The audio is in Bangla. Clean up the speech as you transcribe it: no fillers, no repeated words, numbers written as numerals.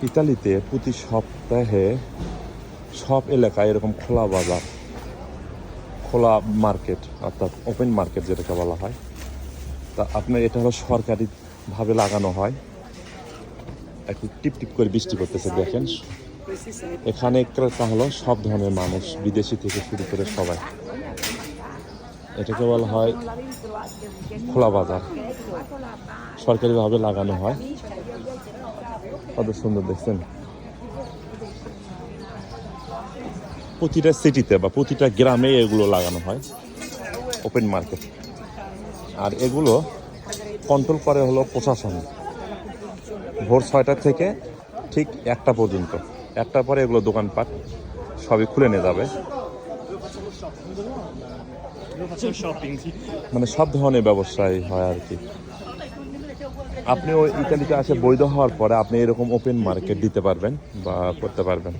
ইতালিতে প্রতি সপ্তাহে সব এলাকায় এরকম খোলা বাজার, খোলা মার্কেট, অর্থাৎ ওপেন মার্কেট যেটাকে বলা হয়। তা আপনার এটা হলো সরকারিভাবে লাগানো হয়। একটু টিপ টিপ করে বৃষ্টি করতেছে, দেখেন। এখানে ক্রেতা হলো সব ধরনের মানুষ, বিদেশি থেকে শুরু করে সবাই। এটাকে বলা হয় খোলা বাজার, সরকারিভাবে লাগানো হয়। কত সুন্দর দেখছেন। প্রতিটা সিটিতে বা প্রতিটা গ্রামে এগুলো লাগানো হয়, ওপেন মার্কেট। আর এগুলো কন্ট্রোল করে হলো প্রশাসন। ভোর 6টা থেকে ঠিক 1টা পর্যন্ত। 1টার পরে এগুলো দোকানপাট সবই খুলে নিয়ে যাবে। মানে সব ধরনের ব্যবসায় হয় আর কি। আপনি ওই ইতালিতে আসে বৈধ হওয়ার পরে আপনি এরকম ওপেন মার্কেট দিতে পারবেন বা করতে পারবেন।